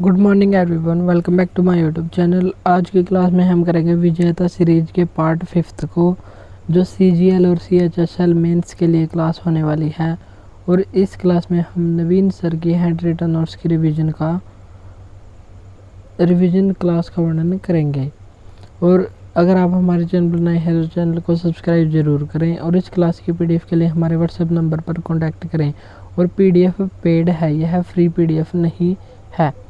Good morning everyone, welcome back to my YouTube channel. आज की class में हम करेंगे विजेता सीरीज के पार्ट 5 को, जो CGL और CHSL मेंस के लिए क्लास होने वाली है। और इस क्लास में हम नवीन सर की हैंड रिटन नोट्स की रिवीजन क्लास का वर्णन करेंगे। और अगर आप हमारे चैनल पर नए हैं तो चैनल को सब्सक्राइब जरूर करें और इस क्लास की PDF के लिए हमारे व्हाट्सएप नंबर पर कॉन्टैक्ट करें। और PDF पेड है, यह फ्री PDF नहीं है।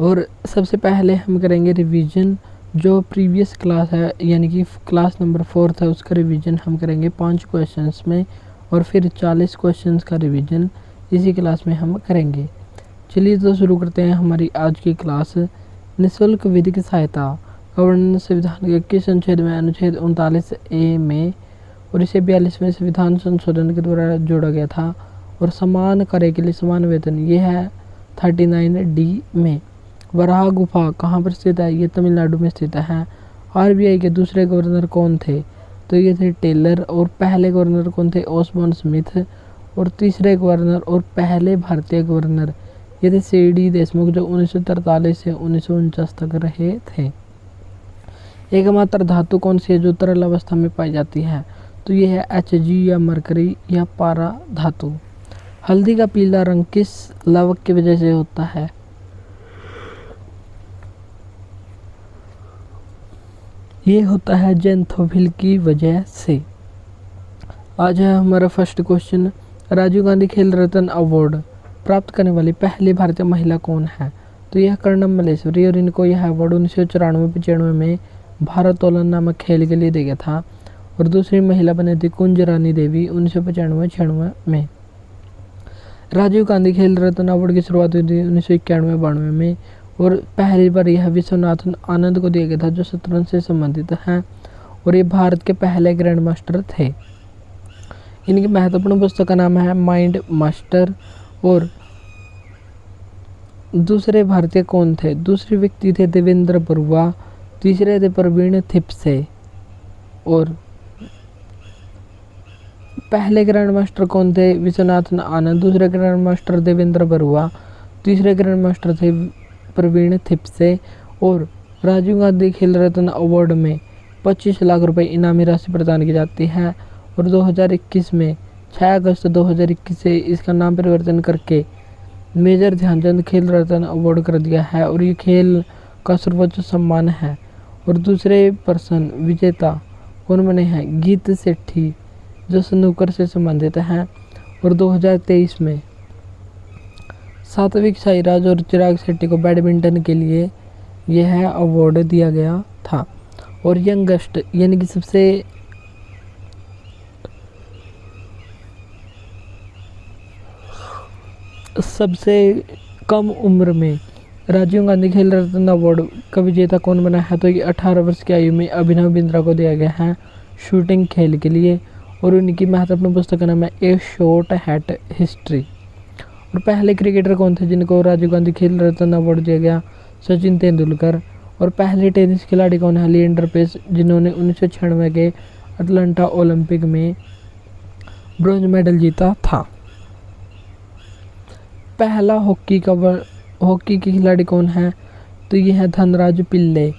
और सबसे पहले हम करेंगे रिवीजन। जो प्रीवियस क्लास है यानी कि क्लास नंबर 4 है, उसका रिवीजन हम करेंगे 5 क्वेश्चंस में, और फिर 40 क्वेश्चंस का रिवीजन इसी क्लास में हम करेंगे। चलिए तो शुरू करते हैं हमारी आज की क्लास। निःशुल्क विधिक सहायता का वर्णन संविधान के किस अनुच्छेद में, अनुच्छेद 39A में, और इसे 42वें संविधान संशोधन के द्वारा जोड़ा गया था। और समान कार्य के लिए समान वेतन, ये है 39D में। वराह गुफा कहाँ पर स्थित है, ये तमिलनाडु में स्थित है। RBI के दूसरे गवर्नर कौन थे, तो ये थे टेलर। और पहले गवर्नर कौन थे, ओस्बोर्न स्मिथ। और तीसरे गवर्नर और पहले भारतीय गवर्नर ये थे CD देशमुख, जो 1943 से 1949 तक रहे थे। एकमात्र धातु कौन सी है जो तरल अवस्था में पाई जाती है, तो ये है Hg या मरकरी या पारा धातु। हल्दी का पीला रंग किस लवक की वजह से होता है, ये होता है जेंथोफिल की वजह से। आज है हमारा फर्स्ट क्वेश्चन। राजीव गांधी खेल रत्न अवार्ड प्राप्त करने वाली पहली भारतीय महिला कौन है, तो यह कर्णम मल्लेश्वरी। और इनको यह अवार्ड 1994-95 में भारोत्तोलन नामक खेल के लिए दिया गया था। और दूसरी महिला बनी थी कुंज रानी देवी 1995-96 में। राजीव गांधी खेल रत्न अवार्ड की शुरुआत हुई थी 1991-92 में। और पहली बार यह विश्वनाथन आनंद को दिया गया था, जो शतरंज से संबंधित हैं। और ये भारत के पहले ग्रैंड मास्टर थे। इनकी महत्वपूर्ण पुस्तक का नाम है माइंड मास्टर। और दूसरे भारतीय कौन थे, दूसरे व्यक्ति थे देवेंद्र बरुआ, तीसरे थे प्रवीण थिप्से। और पहले ग्रैंड मास्टर कौन थे, विश्वनाथन आनंद। दूसरे ग्रैंड मास्टर देवेंद्र बरुआ, तीसरे ग्रैंड मास्टर थे प्रवीण थिप्से। और राजीव गांधी खेल रत्न अवार्ड में 25 लाख रुपए इनामी राशि प्रदान की जाती है। और 2021 में 6 अगस्त 2021 से इसका नाम परिवर्तन करके मेजर ध्यानचंद खेल रत्न अवार्ड कर दिया है। और ये खेल का सर्वोच्च सम्मान है। और दूसरे पर्सन विजेता कौन बने हैं, गीत सेठी, जो स्नूकर से संबंधित हैं। और 2023 में सात्विक साईराज और चिराग शेट्टी को बैडमिंटन के लिए यह अवार्ड दिया गया था। और यंगेस्ट यानी कि सबसे कम उम्र में राजीव गांधी खेल रत्न अवार्ड का विजेता कौन बना है, तो ये 18 वर्ष की आयु में अभिनव बिंद्रा को दिया गया है शूटिंग खेल के लिए। और उनकी महत्वपूर्ण पुस्तक का नाम है ए शॉर्ट हैट हिस्ट्री। और पहले क्रिकेटर कौन थे जिनको राजीव गांधी खेल रत्न अवार्ड दिया गया, सचिन तेंदुलकर। और पहले टेनिस खिलाड़ी कौन है, लिएंडर पेस, जिन्होंने 1996 के अटलांटा ओलंपिक में ब्रॉन्ज मेडल जीता था। पहला हॉकी के खिलाड़ी कौन है, तो ये है धनराज पिल्ले।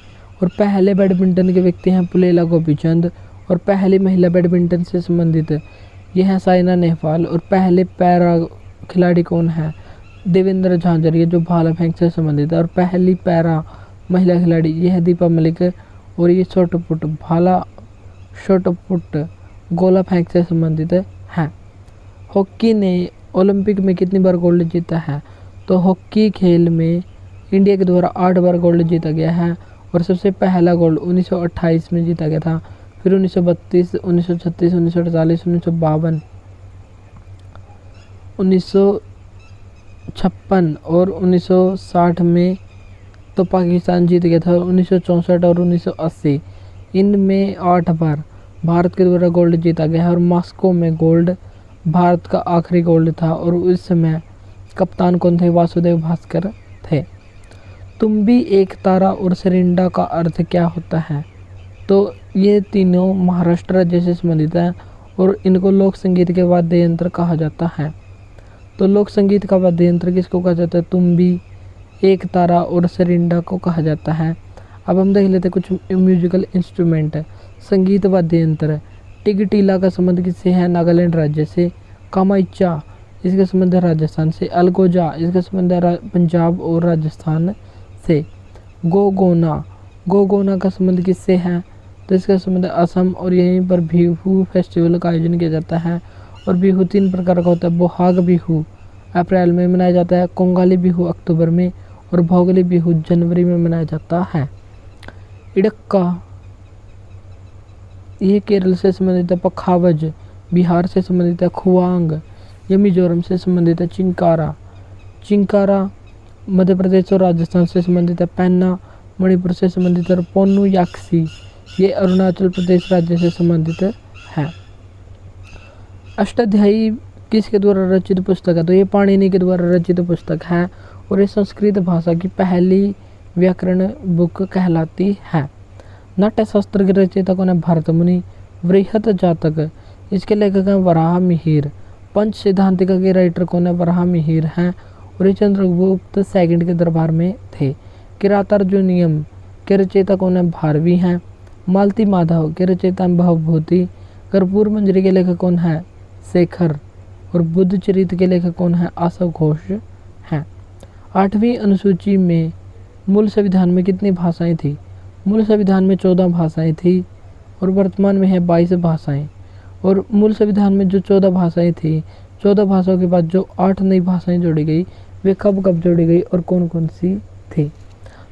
और पहले बैडमिंटन के व्यक्ति हैं पुलेला गोपीचंद। और पहली महिला बैडमिंटन से संबंधित ये है साइना नेहवाल। और पहले पैरा खिलाड़ी कौन है, देवेंद्र झांझर, ये जो भाला फेंक से संबंधित है। और पहली पैरा महिला खिलाड़ी ये है दीपा मलिक। और ये शॉट पुट गोला फेंक से संबंधित है। हॉकी ने ओलंपिक में कितनी बार गोल्ड जीता है, तो हॉकी खेल में इंडिया के द्वारा 8 बार गोल्ड जीता गया है। और सबसे पहला गोल्ड 1928 में जीता गया था। फिर 1932, 1936, 1948, 1952, 1956 और 1960 में तो पाकिस्तान जीत गया था। 1964 और 1980 इनमें 8 बार भारत के द्वारा गोल्ड जीता गया है। और मॉस्को में गोल्ड भारत का आखिरी गोल्ड था। और उस समय कप्तान कौन थे, वासुदेव भास्कर थे। तुम भी एक तारा और सरिंडा का अर्थ क्या होता है, तो ये तीनों महाराष्ट्र राज्य से संबंधित हैं। और इनको लोक संगीत के वाद्य यंत्र कहा जाता है। तो लोक संगीत का वाद्य यंत्र किसको कहा जाता है, तुम्बी, एक तारा और सरिंडा को कहा जाता है। अब हम देख लेते हैं कुछ म्यूजिकल इंस्ट्रूमेंट। संगीत वाद्य यंत्र। टिगटीला का संबंध किससे है? नागालैंड राज्य से। कामाइचा इसका संबंध है राजस्थान से। अलगोजा इसका संबंध है पंजाब और राजस्थान से। गोगोना, गोगोना का संबंध किससे है? तो इसका संबंध असम और यहीं पर बिहू फेस्टिवल का आयोजन किया जाता है। और बिहू 3 प्रकार का होता है। बोहाग बिहू अप्रैल में मनाया जाता है, कोंगाली बिहू अक्टूबर में और भोगली बिहू जनवरी में मनाया जाता है। इडक्का ये केरल से संबंधित है। पखावज बिहार से संबंधित है। खुआंग ये मिजोरम से संबंधित है। चिंकारा, चिंकारा मध्य प्रदेश और राजस्थान से संबंधित है। पैन्ना मणिपुर से संबंधित है। पोन्नु याक्सी ये अरुणाचल प्रदेश राज्य से संबंधित है। अष्टाध्यायी किसके द्वारा रचित पुस्तक है? तो ये पाणिनि के द्वारा रचित पुस्तक है और ये संस्कृत भाषा की पहली व्याकरण बुक कहलाती है। नाट्यशास्त्र के रचयिता कौन है? भरत मुनि। वृहत जातक इसके लेखक हैं वराह मिहिर। पंच सिद्धांतिका के राइटर कौन है? वराह मिहिर हैं और ये चंद्रगुप्त सेकंड के दरबार में थे। किरातार्जुनीयम के रचयिता कौन है? भारवी हैं। मालती माधव के रचयिता भवभूति। कर्पूर मंजरी के लेखक कौन है? शेखर। और बुद्ध चरित के लेखक कौन है? आशव घोष हैं। 8वीं अनुसूची में मूल संविधान में कितनी भाषाएं थी? मूल संविधान में 14 भाषाएं थी और वर्तमान में है 22 भाषाएं। और मूल संविधान में जो 14 भाषाएं थी, 14 भाषाओं के बाद जो 8 नई भाषाएं जोड़ी गई वे कब कब जोड़ी गई और कौन कौन सी थी?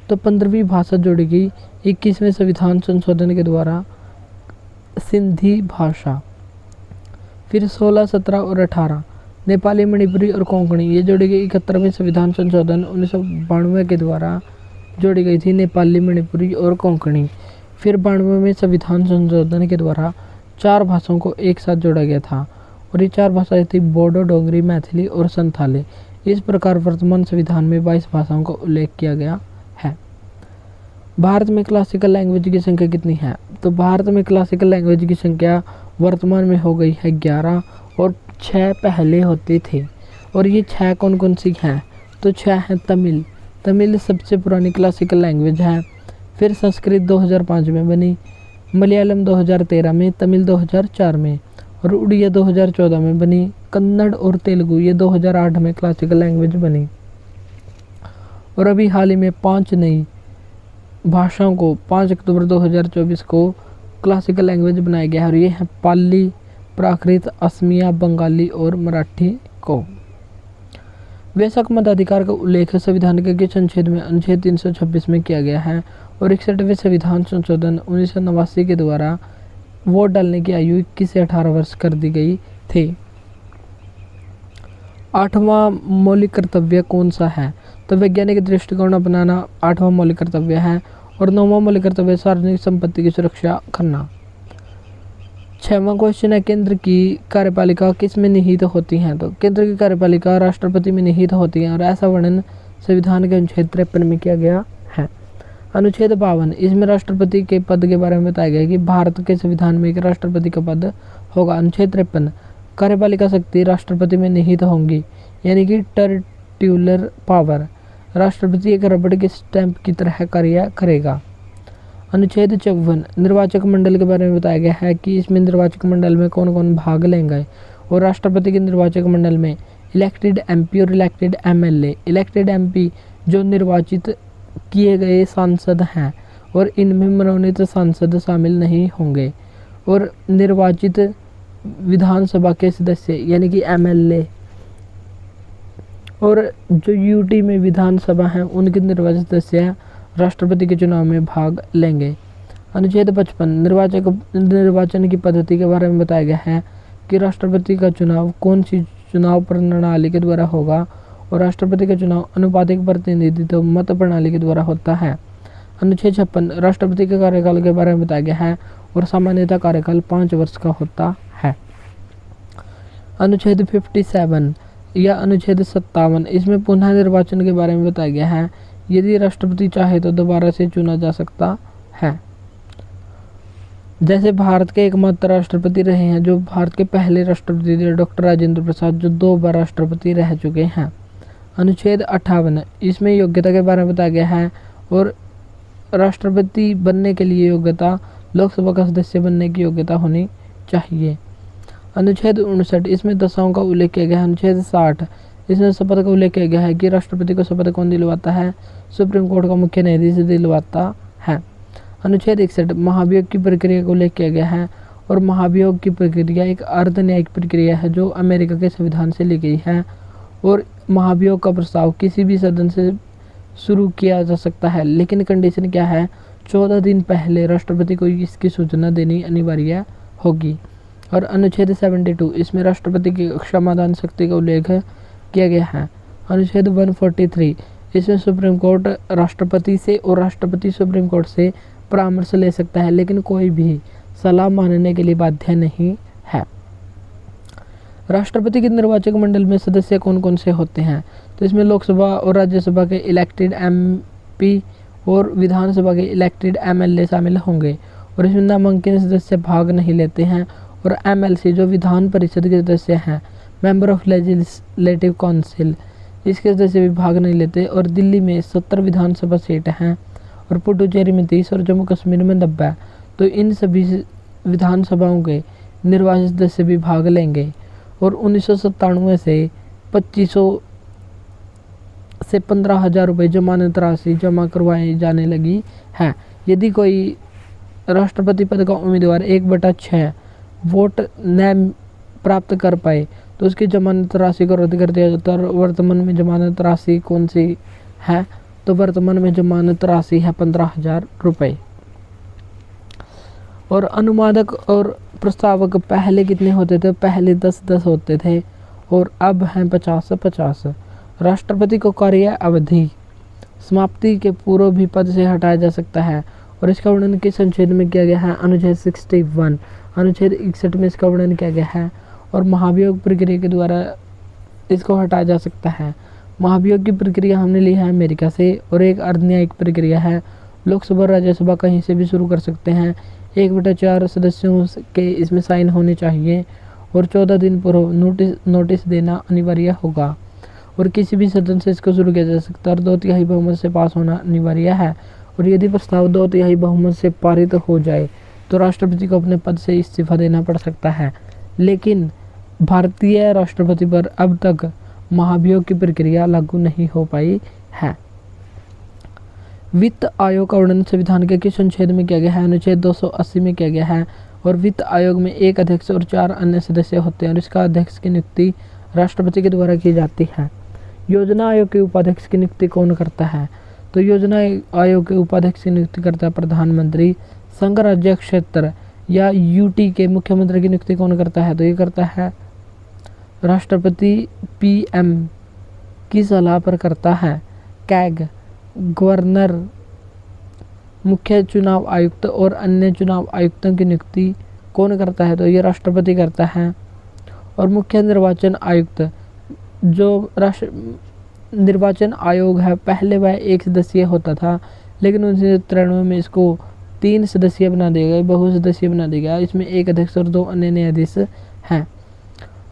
तो 15वीं भाषा जोड़ी गई 21वें संविधान संशोधन के द्वारा, सिंधी भाषा। फिर 16, 17 और 18 नेपाली, मणिपुरी और कोंकणी ये जोड़ी गई 71वें संविधान संशोधन 1992 के द्वारा जोड़ी गई थी नेपाली, मणिपुरी और कोंकणी। फिर 92वें संविधान संशोधन के द्वारा 4 भाषाओं को एक साथ जोड़ा गया था और ये 4 भाषाएं थी बोडो, डोगरी, मैथिली और संथाली। इस प्रकार वर्तमान संविधान में 22 भाषाओं का उल्लेख किया गया है। भारत में क्लासिकल लैंग्वेज की संख्या कितनी है? तो भारत में क्लासिकल लैंग्वेज की संख्या वर्तमान में हो गई है 11 और 6 पहले होती थी। और ये 6 कौन कौन सी हैं? तो 6 हैं तमिल, तमिल सबसे पुरानी क्लासिकल लैंग्वेज है। फिर संस्कृत 2005 में बनी, मलयालम 2013 में, तमिल 2004 में और उड़िया 2014 में बनी। कन्नड़ और तेलुगु ये 2008 में क्लासिकल लैंग्वेज बनी। और अभी हाल ही में 5 नई भाषाओं को 5 अक्टूबर 2024 को क्लासिकल लैंग्वेज बनाया गया है और ये है पाली, प्राकृत, असमिया, बंगाली और मराठी को। वयस्क मताधिकार का उल्लेख संविधान के किस अनुच्छेद में? अनुच्छेद 326 में किया गया है। और 61वें संविधान संशोधन 1989 के द्वारा वोट डालने की आयु 21 से 18 वर्ष कर दी गई थी। 8वां मौलिक कर्तव्य कौन सा है? तो वैज्ञानिक दृष्टिकोण अपनाना 8वां मौलिक कर्तव्य है। और 9वां मौलिक कर्तव्य सार्वजनिक संपत्ति की सुरक्षा करना। 6वां क्वेश्चन है केंद्र की कार्यपालिका किस में निहित होती हैं? तो केंद्र की कार्यपालिका राष्ट्रपति में निहित होती है और ऐसा वर्णन संविधान के अनुच्छेद 53 में किया गया है। अनुच्छेद 52 इसमें राष्ट्रपति के पद के बारे में बताया गया है कि भारत के संविधान में एक राष्ट्रपति का पद होगा। अनुच्छेद 53 कार्यपालिका शक्ति राष्ट्रपति में निहित होंगी, यानी कि टेरिटोरियल पावर। राष्ट्रपति एक रबड़ के स्टैंप की तरह कार्य करेगा। अनुच्छेद 54 निर्वाचक मंडल के बारे में बताया गया है कि इसमें निर्वाचक मंडल में कौन कौन भाग लेंगे। और राष्ट्रपति के निर्वाचक मंडल में इलेक्टेड एमपी और इलेक्टेड एमएलए। इलेक्टेड एमपी जो निर्वाचित किए गए सांसद हैं और इनमें मनोनीत सांसद शामिल नहीं होंगे। और निर्वाचित विधानसभा के सदस्य यानी कि एमएलए और जो यूटी में विधानसभा हैं उनके निर्वाचित सदस्य राष्ट्रपति के चुनाव में भाग लेंगे। अनुच्छेद 55 निर्वाचन की पद्धति के बारे में बताया गया है कि राष्ट्रपति का चुनाव कौन सी चुनाव प्रणाली के द्वारा होगा। और राष्ट्रपति का चुनाव अनुपातिक प्रतिनिधित्व मत प्रणाली के द्वारा होता है। अनुच्छेद 56 राष्ट्रपति के कार्यकाल के बारे में बताया गया है और सामान्यतः कार्यकाल 5 वर्ष का होता है। अनुच्छेद 57 या अनुच्छेद 57 इसमें पुनः निर्वाचन के बारे में बताया गया है। यदि राष्ट्रपति चाहे तो दोबारा से चुना जा सकता है। जैसे भारत के एकमात्र राष्ट्रपति रहे हैं, जो भारत के पहले राष्ट्रपति थे डॉक्टर राजेंद्र प्रसाद, जो 2 बार राष्ट्रपति रह चुके हैं। अनुच्छेद 58 इसमें योग्यता के बारे में बताया गया है और राष्ट्रपति बनने के लिए योग्यता लोकसभा का सदस्य बनने की योग्यता होनी चाहिए। अनुच्छेद 59 इसमें दशाओं का उल्लेख किया गया है। अनुच्छेद 60 इसमें शपथ का उल्लेख किया गया है कि राष्ट्रपति को शपथ कौन दिलवाता है, सुप्रीम कोर्ट का मुख्य न्यायाधीश दिलवाता है। अनुच्छेद 61 महाभियोग की प्रक्रिया का उल्लेख किया गया है और महाभियोग की प्रक्रिया एक अर्ध न्यायिक प्रक्रिया है जो अमेरिका के संविधान से ली गई है और महाभियोग का प्रस्ताव किसी भी सदन से शुरू किया जा सकता है, लेकिन कंडीशन क्या है, 14 दिन पहले राष्ट्रपति को इसकी सूचना देनी अनिवार्य होगी। और अनुच्छेद 72 इसमें राष्ट्रपति की क्षमादान शक्ति का उल्लेख किया गया है। अनुच्छेद 143 इसमें सुप्रीम कोर्ट राष्ट्रपति से और राष्ट्रपति सुप्रीम कोर्ट से परामर्श ले सकता है, लेकिन कोई भी सलाह मानने के लिए बाध्य नहीं है। राष्ट्रपति के निर्वाचक मंडल में सदस्य कौन कौन से होते हैं, तो इसमें लोकसभा और राज्यसभा के इलेक्टेड एमपी और विधानसभा के इलेक्टेड एमएलए शामिल होंगे और इसमें नामांकित सदस्य भाग नहीं लेते हैं और एमएलसी जो विधान परिषद के सदस्य हैं, मेंबर ऑफ लेजिस्लेटिव काउंसिल, इसके सदस्य भी भाग नहीं लेते। और दिल्ली में 70 विधानसभा सीट हैं और पुडुचेरी में 30 और जम्मू कश्मीर में 90, तो इन सभी विधानसभाओं के निर्वाचित सदस्य भी भाग लेंगे। और 1997 से 2500 से 15,000 रुपये जमानत राशि जमा करवाई जाने लगी है। यदि कोई राष्ट्रपति पद का उम्मीदवार 1/6 वोट न प्राप्त कर पाए तो उसकी जमानत राशि को रद्द कर दिया जाता है। और वर्तमान में जमानत राशि कौन सी है, तो वर्तमान में जमानत राशि है 15,000 रुपये। और अनुवादक और प्रस्तावक पहले कितने होते थे, पहले 10-10 होते थे और अब हैं 50-50। राष्ट्रपति को कार्य अवधि समाप्ति के पूर्व भी पद से हटाया जा सकता है और इसका वर्णन किस अनुच्छेद में किया गया है, अनुच्छेद 61। अनुच्छेद 61 में इसका वर्णन किया गया है और महाभियोग प्रक्रिया के द्वारा इसको हटाया जा सकता है। महाभियोग की प्रक्रिया हमने ली है अमेरिका से और एक अर्धन्यायिक प्रक्रिया है। लोकसभा और राज्यसभा कहीं से भी शुरू कर सकते हैं। 1/4 सदस्यों के इसमें साइन होने चाहिए और 14 दिन पूर्व नोटिस देना अनिवार्य होगा और किसी भी सदन से इसको शुरू किया जा सकता है और 2/3 बहुमत से पास होना अनिवार्य है। और यदि प्रस्ताव 2/3 बहुमत से पारित हो जाए तो राष्ट्रपति को अपने पद से इस्तीफा देना पड़ सकता है, लेकिन भारतीय राष्ट्रपति पर अब तक महाभियोग की प्रक्रिया लागू नहीं हो पाई है। वित्त आयोग का वर्णन संविधान के किस अनुच्छेद में किया गया है, अनुच्छेद 280 में किया गया है। और वित्त आयोग में 1 अध्यक्ष और 4 अन्य सदस्य होते हैं और इसका अध्यक्ष की नियुक्ति राष्ट्रपति के द्वारा की जाती है। योजना आयोग के उपाध्यक्ष की नियुक्ति कौन करता है, तो योजना आयोग के उपाध्यक्ष की नियुक्ति करता है प्रधानमंत्री। संघ राज्य क्षेत्र या यूटी के मुख्यमंत्री की नियुक्ति कौन करता है, तो ये करता है राष्ट्रपति पीएम की सलाह पर करता है। कैग गवर्नर, मुख्य चुनाव आयुक्त और अन्य चुनाव आयुक्तों की नियुक्ति कौन करता है, तो ये राष्ट्रपति करता है। और मुख्य निर्वाचन आयुक्त जो निर्वाचन आयोग है, पहले वह 1 सदस्यीय होता था, लेकिन 1993 में इसको 3 सदस्यीय बना दिया गया, बहुसदस्यीय बना दिया गया। इसमें 1 अध्यक्ष और 2 अन्य न्यायाधीश हैं।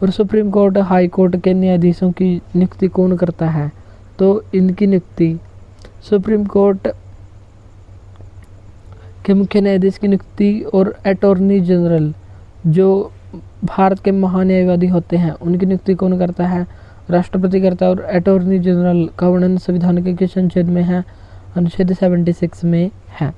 और सुप्रीम कोर्ट, हाई कोर्ट के न्यायाधीशों की नियुक्ति कौन करता है, तो इनकी नियुक्ति सुप्रीम कोर्ट के मुख्य न्यायाधीश की नियुक्ति और अटॉर्नी जनरल जो भारत के महान्यायवादी होते हैं उनकी नियुक्ति कौन करता है, राष्ट्रपति करता है। और अटॉर्नी जनरल का वर्णन संविधान के किस अनुच्छेद में है, अनुच्छेद 76 में है।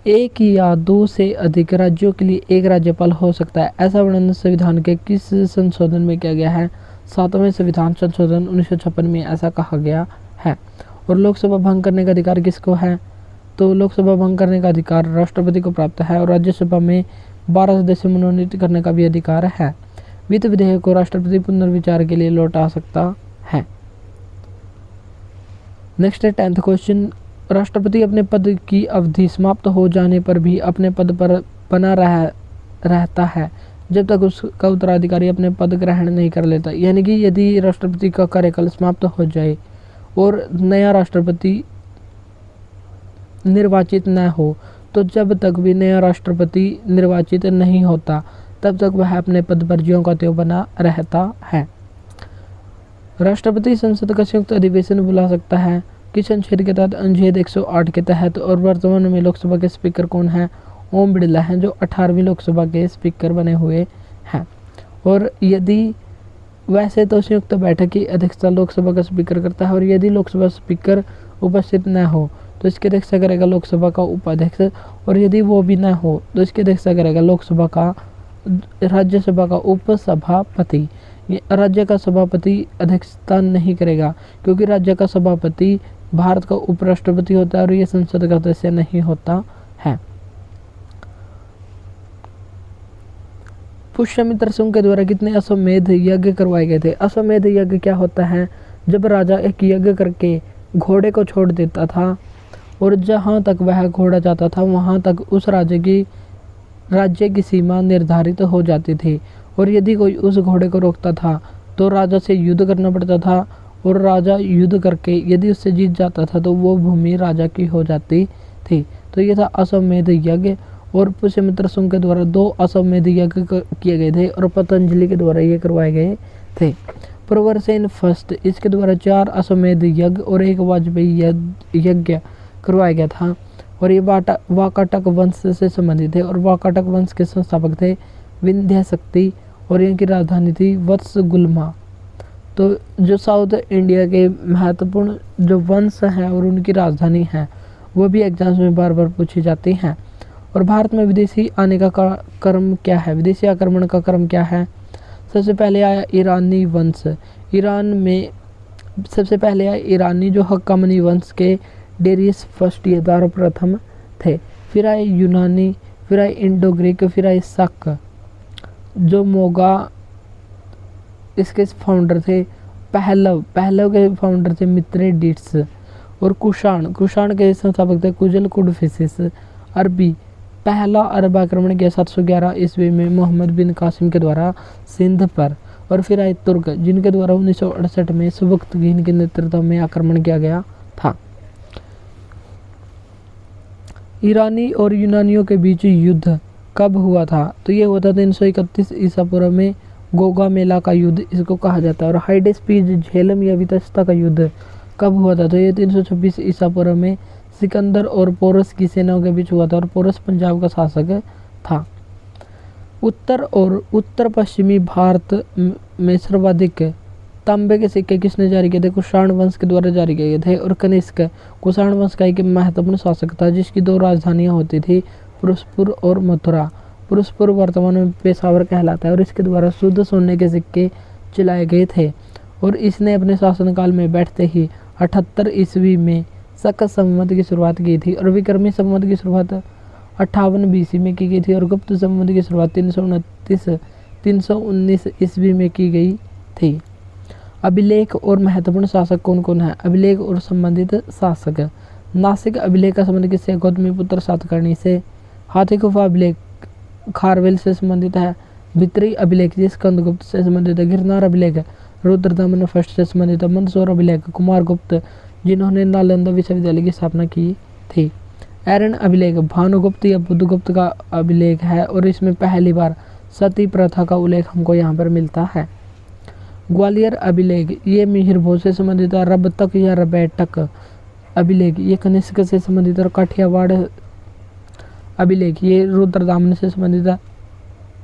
1 या 2 से अधिक राज्यों के लिए 1 राज्यपाल हो सकता है, ऐसा वर्णन संविधान के किस संशोधन में किया गया है, 7वें संविधान संशोधन 1956 में ऐसा कहा गया है। और लोकसभा भंग करने का अधिकार किसको है, तो लोकसभा भंग करने का अधिकार राष्ट्रपति को प्राप्त है। और राज्यसभा में 12 सदस्य मनोनीत करने का भी अधिकार है। वित्त विधेयक को राष्ट्रपति पुनर्विचार के लिए लौटा सकता है। नेक्स्ट है 10th क्वेश्चन, राष्ट्रपति अपने पद की अवधि समाप्त हो जाने पर भी अपने पद पर बना रहता है जब तक उसका उत्तराधिकारी अपने पद ग्रहण नहीं कर लेता। यानी कि यदि राष्ट्रपति का कार्यकाल समाप्त हो जाए और नया राष्ट्रपति निर्वाचित न हो, तो जब तक भी नया राष्ट्रपति निर्वाचित नहीं होता तब तक वह अपने पद पर ज्यों का त्यों बना रहता है। राष्ट्रपति संसद का संयुक्त अधिवेशन बुला सकता है किस अनुच्छेद के तहत? अनुच्छेद 108 के तहत। और वर्तमान में लोकसभा के स्पीकर कौन है? ओम बिरला हैं, जो 18वीं लोकसभा के स्पीकर बने हुए हैं। और यदि वैसे तो संयुक्त बैठक की अध्यक्षता लोकसभा का स्पीकर करता है, और यदि लोकसभा स्पीकर उपस्थित न हो तो इसकी अध्यक्षता करेगा लोकसभा का उपाध्यक्ष, और यदि वो भी न हो तो इसकी अध्यक्षता करेगा लोकसभा का राज्यसभा का उपसभापति। राज्य का सभापति अध्यक्षता नहीं करेगा, क्योंकि राज्य का सभापति भारत का उपराष्ट्रपति होता है और ये संसद का सदस्य नहीं होता है। पुष्यमित्र सिंह के द्वारा कितने अश्वमेध यज्ञ करवाए गए थे? अश्वमेध यज्ञ क्या होता है? जब राजा एक यज्ञ करके घोड़े को छोड़ देता था और जहाँ तक वह घोड़ा जाता था वहाँ तक उस राज्य की सीमा निर्धारित हो जाती थी, और यदि कोई उस घोड़े को रोकता था तो राजा से युद्ध करना पड़ता था, और राजा युद्ध करके यदि उससे जीत जाता था तो वो भूमि राजा की हो जाती थी। तो ये था अश्वमेध यज्ञ, और पुष्यमित्र सिंह के द्वारा 2 अश्वमेध यज्ञ किए गए थे और पतंजलि के द्वारा ये करवाए गए थे। प्रवरसेन फर्स्ट, इसके द्वारा 4 अश्वमेध यज्ञ और 1 वाजपेयी यज्ञ करवाया गया था, और ये वाकाटक वंश से संबंधित थे, और वाकाटक वंश के संस्थापक थे विंध्य शक्ति, और इनकी राजधानी थी वत्सगुल्मा। तो जो साउथ इंडिया के महत्वपूर्ण जो वंश हैं और उनकी राजधानी है वो भी एग्जाम्स में बार बार पूछी जाती हैं। और भारत में विदेशी आने का क्रम क्या है? विदेशी आक्रमण का क्रम क्या है? सबसे पहले आया ईरानी वंश। ईरान में सबसे पहले आया ईरानी, जो हक्कामनी वंश के डेरियस फर्स्ट ये प्रथम थे। फिर आए यूनानी, फिर आए इंडो ग्रीक, फिर आए शक, जो मोगा इसके फाउंडर थे। पहलव के फाउंडर थे मित्रेडिट्स, और कुषाण के संस्थापक थे कुजल कुडफिसिस। अरबी, पहला अरब आक्रमण किया 711 ईस्वी में मोहम्मद बिन कासिम के द्वारा सिंध पर। और फिर आए तुर्क, जिनके द्वारा 1968 में सुबक्तगीन के नेतृत्व में आक्रमण किया गया था। ईरानी और यूनानियों के बीच युद्ध कब हुआ था? तो ये हुआ था 331 ईसा पूर्व में, गोगा मेला का युद्ध इसको कहा जाता है। और हाइडेस्पीज, झेलम या वितस्ता का युद्ध कब हुआ था? तो ये 326 ईसा पूर्व में सिकंदर और पोरस की सेनाओं के बीच हुआ था, और पोरस पंजाब का शासक था। उत्तर और उत्तर पश्चिमी भारत में सर्वाधिक तांबे के सिक्के किसने जारी किए थे? कुषाण वंश के द्वारा जारी किए गए थे। और कनिष्क कुषाण वंश का एक महत्वपूर्ण शासक था, जिसकी 2 राजधानियां होती थी, पुरुषपुर और मथुरा। पुरुषपुर वर्तमान में पेशावर कहलाता है, और इसके द्वारा शुद्ध सोने के सिक्के चलाए गए थे। और इसने अपने शासनकाल में बैठते ही 78 ईस्वी में शक संवत की शुरुआत की थी, और विक्रमी संवत की शुरुआत 58 BC में की गई थी, और गुप्त संवत की शुरुआत 319 ईस्वी में की गई थी। अभिलेख और महत्वपूर्ण शासक कौन कौन है? अभिलेख और संबंधित शासक। नासिक अभिलेख का संबंध किससे? गौतमीपुत्र सातकर्णी से। हाथी गुफा अभिलेख खारवेल से संबंधित है। भित्री अभिलेख जी स्कंदगुप्त से संबंधित है। गिरनार अभिलेख रुद्रदमन फर्स्ट से संबंधित है। मंदसौर अभिलेख कुमार गुप्त, जिन्होंने नालंदा विश्वविद्यालय की स्थापना की थी। एरन अभिलेख भानुगुप्त या बुद्धगुप्त का अभिलेख है, और इसमें पहली बार सती प्रथा का उल्लेख हमको यहाँ पर मिलता है। ग्वालियर अभिलेख ये मिहिर भोज से संबंधित है। रबतक या रबैटक अभिलेख ये कनिष्क से संबंधित है। और काठियावाड़ अभिलेख ये रुद्रदामन से संबंधित है।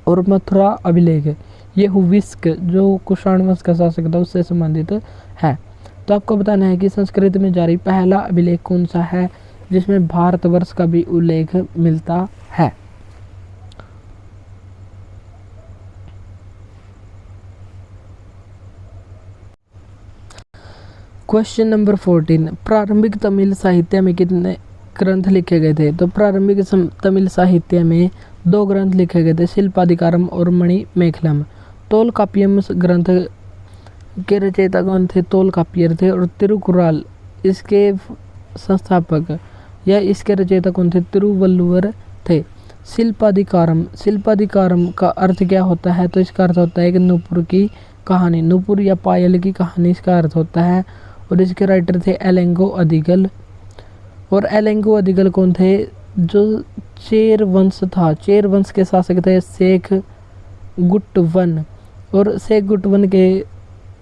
और मथुरा अभिलेख ये हुविस्क, जो कुषाण वंश का शासक था, उससे संबंधित है। तो आपको बताना है कि संस्कृत में जारी पहला अभिलेख कौन सा है जिसमें भारतवर्ष का भी उल्लेख मिलता है। क्वेश्चन नंबर 14, प्रारंभिक तमिल साहित्य में कितने ग्रंथ लिखे गए थे? तो प्रारंभिक तमिल साहित्य में 2 ग्रंथ लिखे गए थे, शिल्पाधिकारम और मणिमेखलम। तोलकाप्पियम ग्रंथ के रचयिता कौन थे? तोलकाप्पियर थे। और तिरुकुराल इसके संस्थापक या इसके रचयिता कौन थे? तिरुवल्लुवर थे। शिल्पाधिकारम का अर्थ क्या होता है? तो इसका अर्थ होता है कि नूपुर की कहानी, नूपुर या पायल की कहानी इसका अर्थ होता है। और इसके राइटर थे एलेंगो अदिगल। और एलेंगो अदिगल कौन थे? जो चेर वंश था, चेर वंश के शासक थे शेख गुटवन। और शेख गुटवन के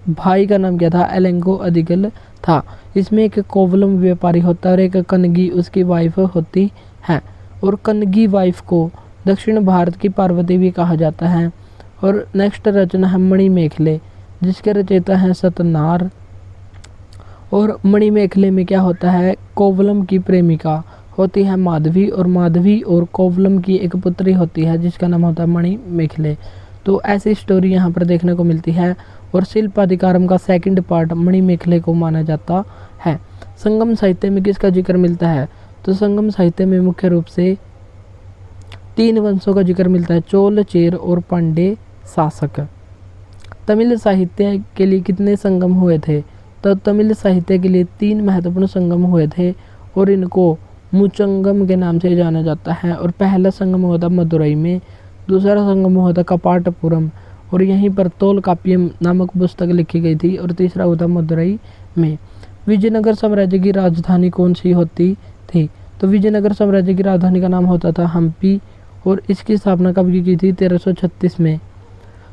भाई का नाम क्या था, एलेंको अदिगल था। इसमें एक कोवलम व्यापारी होता है और एक कनगी उसकी वाइफ होती है। और कनगी वाइफ को दक्षिण भारत की पार्वती भी कहा जाता है। और नेक्स्ट रचना है मणिमेखले, जिसके रचयिता हैं सतनार। और मणिमेखले में क्या होता है, कोवलम की प्रेमिका होती है माधवी, और माधवी और कोवलम की एक पुत्री होती है जिसका नाम होता है मणिमेखले। तो ऐसी स्टोरी यहाँ पर देखने को मिलती है। और शिल्पाधिकारम का सेकंड पार्ट मणिमेखले को माना जाता है। संगम साहित्य में किसका जिक्र मिलता है, तो संगम साहित्य में मुख्य रूप से 3 वंशों का जिक्र मिलता है, चोल, चेर और पांडे शासक। तमिल साहित्य के लिए कितने संगम हुए थे, तो तमिल साहित्य के लिए 3 महत्वपूर्ण संगम हुए थे और इनको मुचंगम के नाम से जाना जाता है। और पहला संगम हुआ था मदुरई में, दूसरा संगम हुआ था कपाटपुरम और यहीं पर तोलकाप्पियम नामक पुस्तक लिखी गई थी, और तीसरा हुआ था मदुरई में। विजयनगर साम्राज्य की राजधानी कौन सी होती थी, तो विजयनगर साम्राज्य की राजधानी का नाम होता था हम्पी, और इसकी स्थापना कब की थी, 1336 में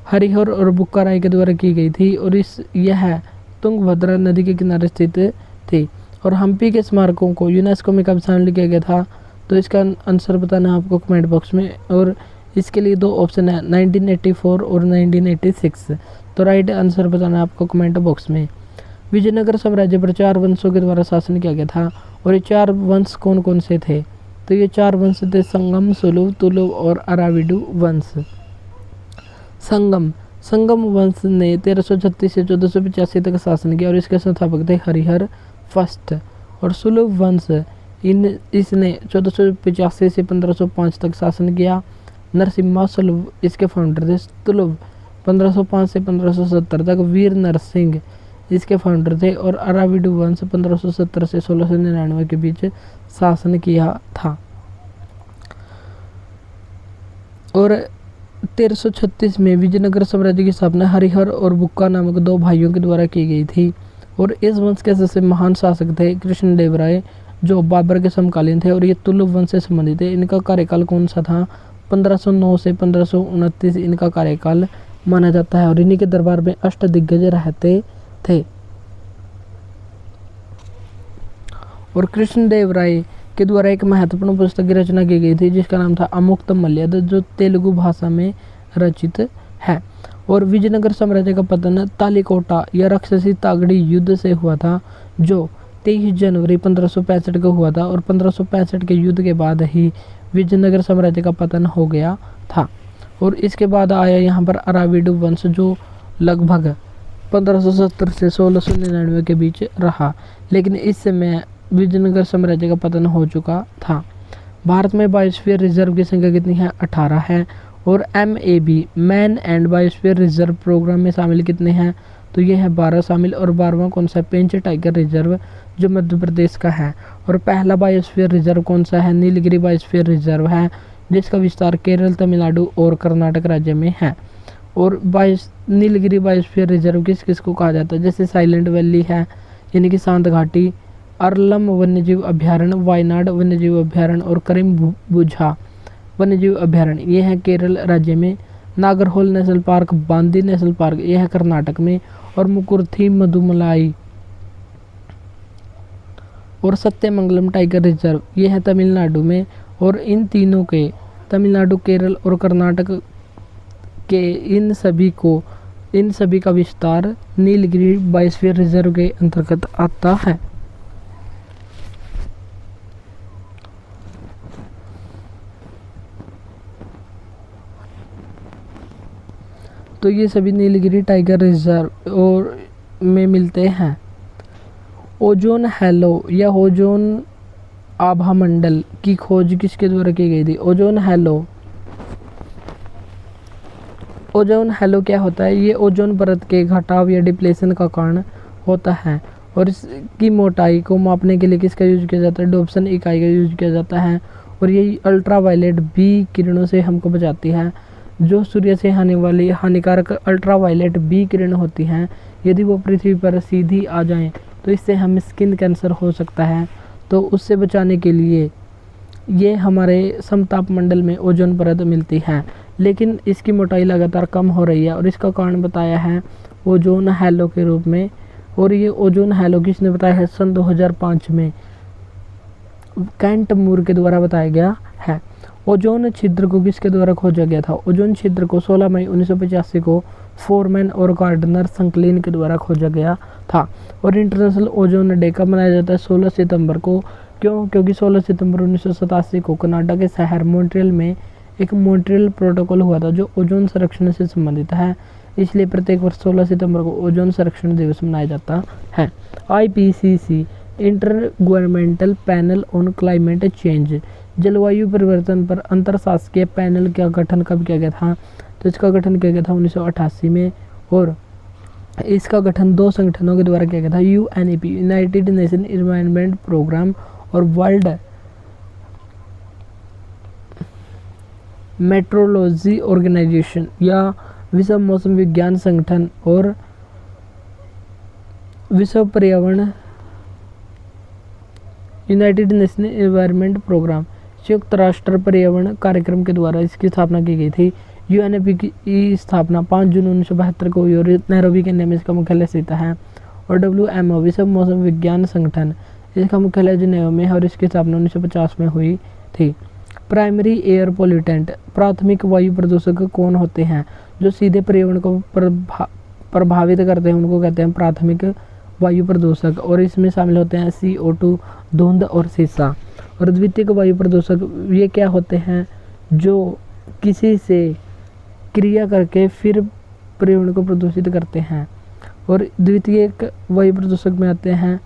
हरिहर और बुक्का राय के द्वारा की गई थी। और यह तुंगभद्रा नदी के किनारे स्थित थी। और हम्पी के स्मारकों को यूनेस्को में कब शामिल किया गया था, तो इसका आंसर बताना आपको कमेंट बॉक्स में। और इसके लिए 2 ऑप्शन है, 1984 और 1986। तो राइट आंसर बताना आपको कमेंट बॉक्स में। विजयनगर साम्राज्य पर 4 वंशों के द्वारा शासन किया गया था, और ये 4 वंश कौन कौन से थे, तो ये 4 वंश थे संगम, सुलुव, तुलुव और अराविडु वंश। संगम वंश ने 1336 से 1485 तक शासन किया और इसके संस्थापक थे हरिहर फर्स्ट। और सुलुव वंश इसने 1485 से 1505 तक शासन किया। नरसिम्हा सुलुव इसके फाउंडर थे। तुलुव 1505 से 1570 तक वीर नरसिंह इसके फाउंडर थे। और अराविडु वंश 1570 से 1699 के बीच शासन किया था। और 1336 में विजयनगर साम्राज्य की स्थापना हरिहर और बुक्का नामक 2 भाइयों के द्वारा की गई थी। और इस वंश के सबसे महान शासक थे कृष्णदेवराय, जो बाबर के समकालीन थे, और ये तुलुव वंश से संबंधित है। इनका कार्यकाल कौन सा था, 1509 से 1529 इनका कार्यकाल माना जाता है। और इन्हीं के दरबार में अष्टदिग्गज रहते थे। और कृष्णदेवराय के द्वारा एक महत्वपूर्ण पुस्तक की रचना की गई थी जिसका नाम था अमुक्तमाल्यद, जो तेलुगु भाषा में रचित है। और विजयनगर साम्राज्य का पतन तालिकोटा या राक्षसी तागड़ी युद्ध से हुआ था, जो 23 जनवरी 1565 को हुआ था। और 1565 के युद्ध के बाद ही विजयनगर साम्राज्य का पतन हो गया था। और इसके बाद आया यहाँ पर अराविडु वंश, जो लगभग 1570 से 1699 के बीच रहा, लेकिन इस समय विजयनगर साम्राज्य का पतन हो चुका था। भारत में बायोस्फीयर रिजर्व की संख्या कितनी है, 18 है। और MAB man and biosphere reserve programme में शामिल कितने हैं, तो ये है 12 शामिल। और 12वां कौन सा है, पेंच टाइगर रिजर्व, जो मध्य प्रदेश का है। और पहला बायोस्फीयर रिजर्व कौन सा है, नीलगिरी बायोस्फीयर रिजर्व है, जिसका विस्तार केरल, तमिलनाडु और कर्नाटक राज्य में है। और नीलगिरी बायोस्फीयर रिजर्व किस किस को कहा जाता है, जैसे साइलेंट वैली है यानी कि शांत घाटी, अरलम वन्यजीव अभ्यारण्य, वायनाड वन्यजीव अभ्यारण्य और करीमबुझा वन्यजीव अभ्यारण्य, ये है केरल राज्य में। नागरहोल नेशनल पार्क, बांदी नेशनल पार्क, ये है कर्नाटक में। और मुकुर्थी मधुमलाई और सत्यमंगलम टाइगर रिजर्व, ये है तमिलनाडु में। और इन तीनों के, तमिलनाडु, केरल और कर्नाटक के, इन सभी का विस्तार नीलगिरी बायोस्फीयर रिजर्व के अंतर्गत आता है। तो ये सभी नीलगिरी टाइगर रिजर्व और में मिलते हैं। ओजोन हैलो या ओजोन आभा मंडल की खोज किसके द्वारा की गई थी, ओजोन हैलो क्या होता है, ये ओजोन परत के घटाव या डिप्लेशन का कारण होता है। और इसकी मोटाई को मापने के लिए किसका यूज किया जाता है, डोप्सन इकाई का यूज किया जाता है। और ये अल्ट्रावायलेट बी किरणों से हमको बचाती है। जो सूर्य से आने वाली हानिकारक अल्ट्रावायलेट बी किरण होती हैं, यदि वो पृथ्वी पर सीधी आ जाएं तो इससे हमें स्किन कैंसर हो सकता है। तो उससे बचाने के लिए ये हमारे समताप मंडल में ओजोन परत मिलती है, लेकिन इसकी मोटाई लगातार कम हो रही है। और इसका कारण बताया है ओजोन हैलो के रूप में। और ये ओजोन हैलो किसने बताया है? सन 2005 में कैंट मूर के द्वारा बताया गया है। ओजोन छिद्र को किसके द्वारा खोजा गया था? ओजोन छिद्र को 16 मई 1985 को फोरमैन और गार्डनर संकलिन के द्वारा खोजा गया था। और इंटरनेशनल ओजोन डे कब मनाया जाता है? 16 सितंबर को। क्यों? क्योंकि 16 सितंबर 1987 को कनाडा के शहर मॉन्ट्रियल में एक मॉन्ट्रियल प्रोटोकॉल हुआ था जो ओजोन संरक्षण से संबंधित है। इसलिए प्रत्येक वर्ष 16 सितंबर को ओजोन संरक्षण दिवस मनाया जाता है। IPCC inter governmental panel on climate change, जलवायु परिवर्तन पर अंतरशासकीय पैनल का गठन कब किया गया था? तो इसका गठन किया गया था 1988 में। और इसका गठन 2 संगठनों के द्वारा किया गया था, UNEP United Nation environment programme और वर्ल्ड मेट्रोलॉजी ऑर्गेनाइजेशन या विश्व मौसम विज्ञान संगठन और विश्व पर्यावरण यूनाइटेड नेशन एनवायरनमेंट प्रोग्राम संयुक्त राष्ट्र पर्यावरण कार्यक्रम के द्वारा इसकी स्थापना की गई थी। UNEP की स्थापना 5 जून 1972 को हुई और नैरोबी केन्या में इसका मुख्यालय स्थित है। और WMO विश्व मौसम विज्ञान संगठन, इसका मुख्यालय जिनेवा में है और इसकी स्थापना 1950 में हुई थी। प्राइमरी एयर पोल्यूटेंट, प्राथमिक वायु प्रदूषक कौन होते हैं? जो सीधे पर्यावरण को प्रभावित करते हैं उनको कहते हैं प्राथमिक वायु प्रदूषक। और इसमें शामिल होते हैं CO2, धुंध और शीशा। और द्वितीयक वायु प्रदूषक ये क्या होते हैं? जो किसी से क्रिया करके फिर पर्यावरण को प्रदूषित करते हैं। और द्वितीयक वायु प्रदूषक में आते हैं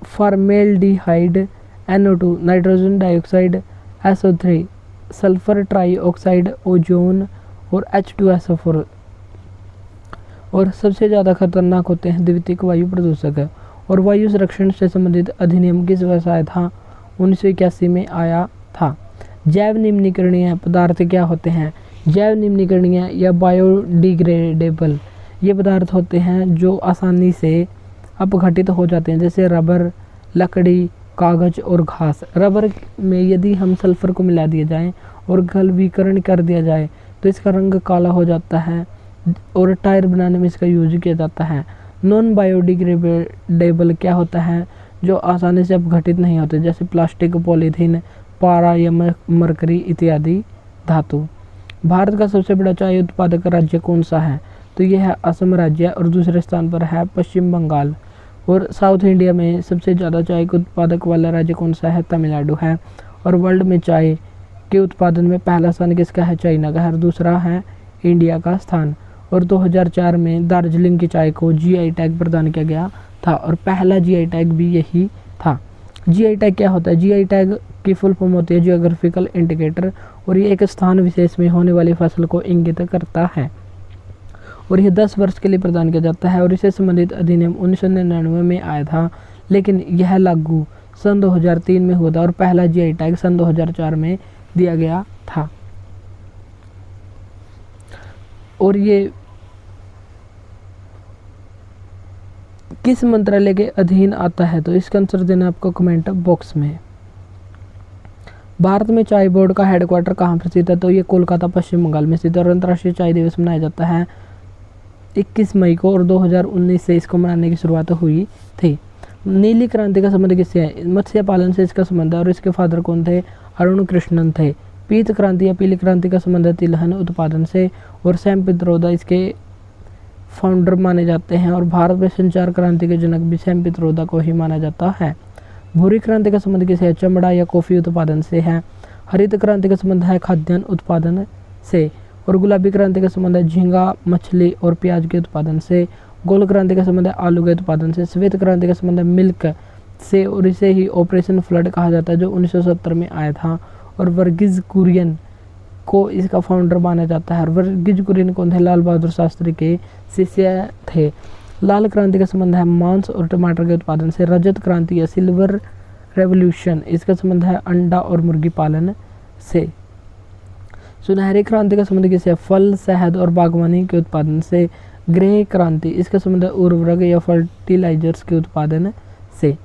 formaldehyde, NO2, nitrogen dioxide, SO3, sulphur trioxide, ozone और H2SO4। और सबसे ज़्यादा खतरनाक होते हैं द्वितीयक वायु प्रदूषक। और वायु संरक्षण से संबंधित अधिनियम किस वर्ष आया था? 1981 में आया था। जैव निम्नीकरणीय पदार्थ क्या होते हैं? जैव निम्नीकरणीय या बायोडिग्रेडेबल ये पदार्थ होते हैं जो आसानी से अपघटित हो जाते हैं, जैसे रबर, लकड़ी, कागज और घास। रबर में यदि हम सल्फर को मिला दिया जाए और गलवीकरण कर दिया जाए तो इसका रंग काला हो जाता है और टायर बनाने में इसका यूज किया जाता है। नॉन बायोडिग्रेडेबल क्या होता है? जो आसानी से अपघटित नहीं होते, जैसे प्लास्टिक, पॉलीथीन, पारा या मरकरी इत्यादि धातु। भारत का सबसे बड़ा चाय उत्पादक राज्य कौन सा है? तो यह है असम राज्य और दूसरे स्थान पर है पश्चिम बंगाल। और साउथ इंडिया में सबसे ज़्यादा चाय के उत्पादक वाला राज्य कौन सा है? तमिलनाडु है। और वर्ल्ड में चाय के उत्पादन में पहला स्थान किसका है? चाइना का है। और दूसरा है इंडिया का स्थान। और 2004 में दार्जिलिंग की चाय को GI टैग प्रदान किया गया था और पहला GI टैग भी यही था। GI टैग क्या होता है? GI टैग की फुल फॉर्म होती है जियोग्राफिकल इंडिकेटर और ये एक स्थान विशेष में होने वाली फसल को इंगित करता है। और यह 10 वर्ष के लिए प्रदान किया जाता है। और इससे संबंधित अधिनियम 1999 में आया था, लेकिन यह लागू सन 2003 में हुआ था और पहला GI टैग सन 2004 में दिया गया था। और ये किस मंत्रालय के अधीन आता है? तो इसका आंसर देना आपको कमेंट बॉक्स में। भारत में चाय बोर्ड का हेडक्वार्टर कहाँ पर स्थित है? तो ये कोलकाता पश्चिम बंगाल में स्थित है। और अंतर्राष्ट्रीय चाय दिवस मनाया जाता है 21 मई को और 2019 से इसको मनाने की शुरुआत हुई थी। नीली क्रांति का संबंध किससे है? मत्स्य पालन से इसका संबंध है और इसके फादर कौन थे? अरुण कृष्णन थे। पीत क्रांति या पीली क्रांति का संबंध है तिलहन उत्पादन से और सैम पित्रोदा इसके फाउंडर माने जाते हैं। और भारत में संचार क्रांति के जनक भी सैम पित्रोदा को ही माना जाता है। भूरी क्रांति का संबंध किससे है? चमड़ा या कॉफी उत्पादन से है। हरित क्रांति का संबंध है खाद्यान्न उत्पादन से। और गुलाबी क्रांति का संबंध है झींगा, मछली और प्याज के उत्पादन से। गोल क्रांति का संबंध है आलू के उत्पादन से। श्वेत क्रांति का संबंध है मिल्क से और इसे ही ऑपरेशन फ्लड कहा जाता है जो 1970 में आया था। और वर्गीज कुरियन को इसका फाउंडर माना जाता है। वर्गीज कुरियन कौन थे? लाल बहादुर शास्त्री के शिष्य थे। लाल क्रांति का संबंध है मांस और टमाटर के उत्पादन से। रजत क्रांति या सिल्वर रेवोल्यूशन इसका संबंध है अंडा और मुर्गी पालन से। सुनहरी क्रांति का संबंध किससे? फल, शहद और बागवानी के उत्पादन से। ग्रे क्रांति इसका संबंध है उर्वरक या फर्टिलाइजर्स के उत्पादन से।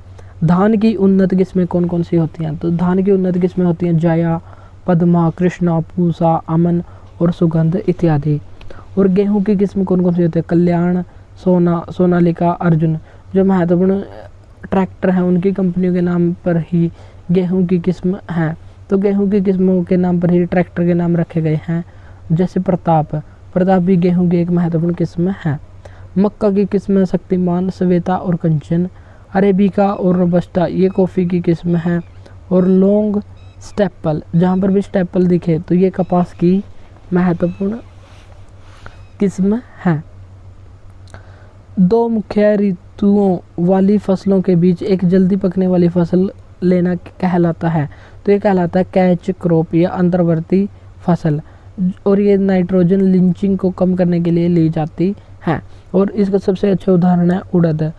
धान की उन्नत किस्में कौन कौन सी होती हैं? तो धान की उन्नत किस्में होती हैं जया, पद्मा, कृष्णा, पूसा, अमन और सुगंध इत्यादि। और गेहूं की किस्म कौन कौन सी होती है? कल्याण, सोनालिका, अर्जुन। जो महत्वपूर्ण ट्रैक्टर हैं उनकी कंपनियों के नाम पर ही गेहूं की किस्म है। तो गेहूं की किस्मों के नाम पर ही ट्रैक्टर के नाम रखे गए हैं। जैसे प्रताप भी गेहूं की एक महत्वपूर्ण किस्म है। मक्का की किस्म शक्तिमान, श्वेता और कंचन। अरेबिका और रोबस्टा ये कॉफ़ी की किस्म है। और लॉन्ग स्टेपल, जहाँ पर भी स्टेपल दिखे तो ये कपास की महत्वपूर्ण किस्म है। दो मुख्य ऋतुओं वाली फसलों के बीच एक जल्दी पकने वाली फसल लेना कहलाता है। तो ये कहलाता है कैच क्रॉप या अंतर्वर्ती फसल, और ये नाइट्रोजन लिंचिंग को कम करने के लिए ली जाती है। और इसका सबसे अच्छा उदाहरण है उड़द।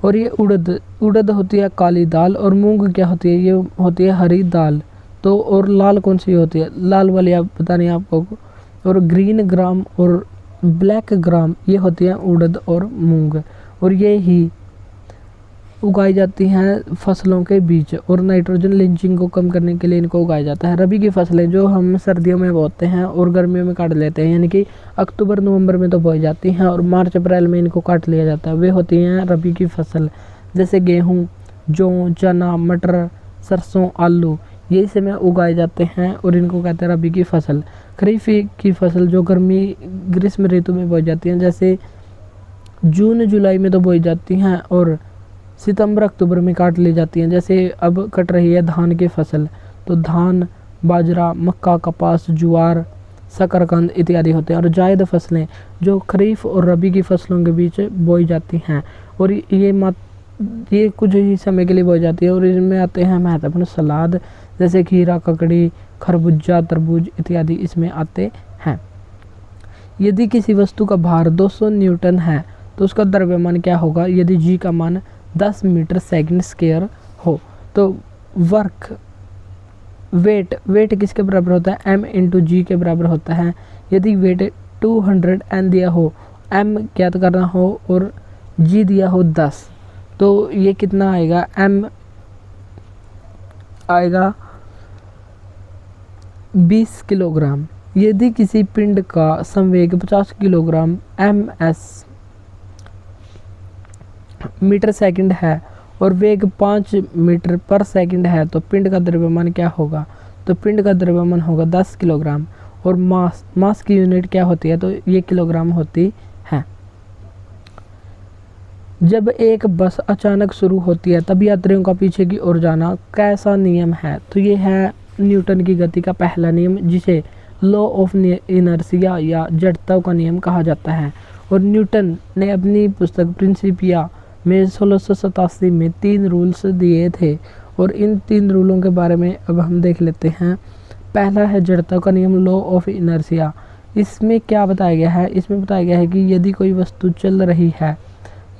और ये उड़द होती है काली दाल, और मूंग क्या होती है? ये होती है हरी दाल। तो और लाल कौन सी होती है? लाल वाली आप पता नहीं आपको। और ग्रीन ग्राम और ब्लैक ग्राम ये होती है उड़द और मूंग, और ये ही उगाई जाती हैं फसलों के बीच, और नाइट्रोजन लिंचिंग को कम करने के लिए इनको उगाया जाता है। रबी की फसलें जो हम सर्दियों में बोते हैं और गर्मियों में काट लेते हैं, यानी कि अक्टूबर नवंबर में तो बोई जाती हैं और मार्च अप्रैल में इनको काट लिया जाता है, वे होती हैं रबी की फसल। जैसे गेहूँ, जौ, चना, मटर, सरसों, आलू ये समय उगाए जाते हैं और इनको कहते हैं रबी की फसल। खरीफ की फसल जो ग्रीष्म ऋतु में बोई जाती हैं, जैसे जून जुलाई में तो बोई जाती हैं और सितंबर अक्टूबर में काट ली जाती हैं। जैसे अब कट रही है धान की फसल, तो धान, बाजरा, मक्का, कपास, ज्वार, शकरकंद इत्यादि होते हैं। और जायद फसलें जो खरीफ और रबी की फसलों के बीच बोई जाती हैं, और ये कुछ ही समय के लिए बोई जाती है। और इसमें आते हैं महत्वपूर्ण सलाद, जैसे खीरा, ककड़ी, खरबूजा, तरबूज इत्यादि इसमें आते हैं। यदि किसी वस्तु का भार 200 न्यूटन है तो उसका द्रव्यमान क्या होगा? यदि जी का मान 10 मीटर सेकंड स्क्वायर हो तो वेट किसके बराबर होता है? m इंटू जी के बराबर होता है। यदि वेट 200 n दिया हो, m ज्ञात करना हो और g दिया हो 10, तो ये कितना आएगा? m आएगा 20 किलोग्राम। यदि किसी पिंड का संवेग 50 किलोग्राम ms मीटर सेकंड है और वेग 5 मीटर पर सेकंड है तो पिंड का द्रव्यमान क्या होगा? तो पिंड का द्रव्यमान होगा 10 किलोग्राम। और मास की यूनिट क्या होती है? तो ये किलोग्राम होती है। जब एक बस अचानक शुरू होती है तब यात्रियों का पीछे की ओर जाना कैसा नियम है? तो ये है न्यूटन की गति का पहला नियम, जिसे लॉ ऑफ इनर्शिया या जड़ता का नियम कहा जाता है। और न्यूटन ने अपनी पुस्तक प्रिंसिपिया में 1687 में 3 रूल्स दिए थे, और इन 3 रूलों के बारे में अब हम देख लेते हैं। पहला है जड़ता का नियम, लॉ ऑफ इनर्शिया। इसमें क्या बताया गया है? इसमें बताया गया है कि यदि कोई वस्तु चल रही है,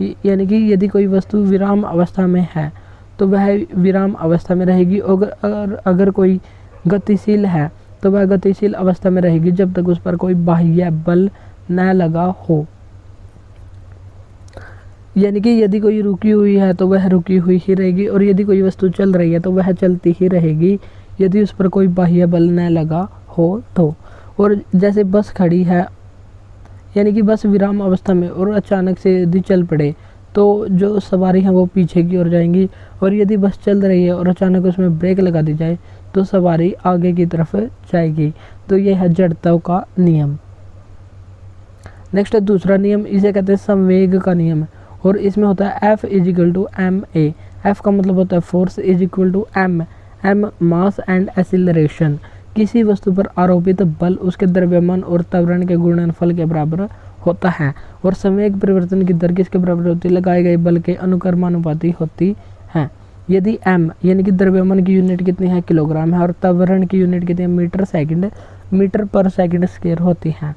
यानी कि यदि कोई वस्तु विराम अवस्था में है तो वह विराम अवस्था में रहेगी, और अगर कोई गतिशील है तो वह गतिशील अवस्था में रहेगी जब तक उस पर कोई बाह्य बल न लगा हो। यानी कि यदि कोई रुकी हुई है तो वह रुकी हुई ही रहेगी, और यदि कोई वस्तु चल रही है तो वह चलती ही रहेगी यदि उस पर कोई बाह्य बल न लगा हो तो। और जैसे बस खड़ी है, यानी कि बस विराम अवस्था में और अचानक से यदि चल पड़े तो जो सवारी है वो पीछे की ओर जाएंगी, और यदि बस चल रही है और अचानक उसमें ब्रेक लगा दी जाए तो सवारी आगे की तरफ जाएगी। तो यह है जड़ता का नियम। नेक्स्ट है दूसरा नियम, इसे कहते हैं संवेग का नियम, और इसमें होता है F = ma। F का मतलब होता है force, = m mass and acceleration. किसी वस्तु पर आरोपित बल उसके द्रव्यमान और त्वरण के गुणनफल के बराबर होता है। और संवेग परिवर्तन की दर किसके बराबर होती है? लगाए गए बल के अनुक्रमानुपाती होती है। यदि m यानी कि द्रव्यमान की यूनिट कितनी है? किलोग्राम है, और त्वरण की यूनिट कितनी है? मीटर पर सेकंड स्क्वायर होती है।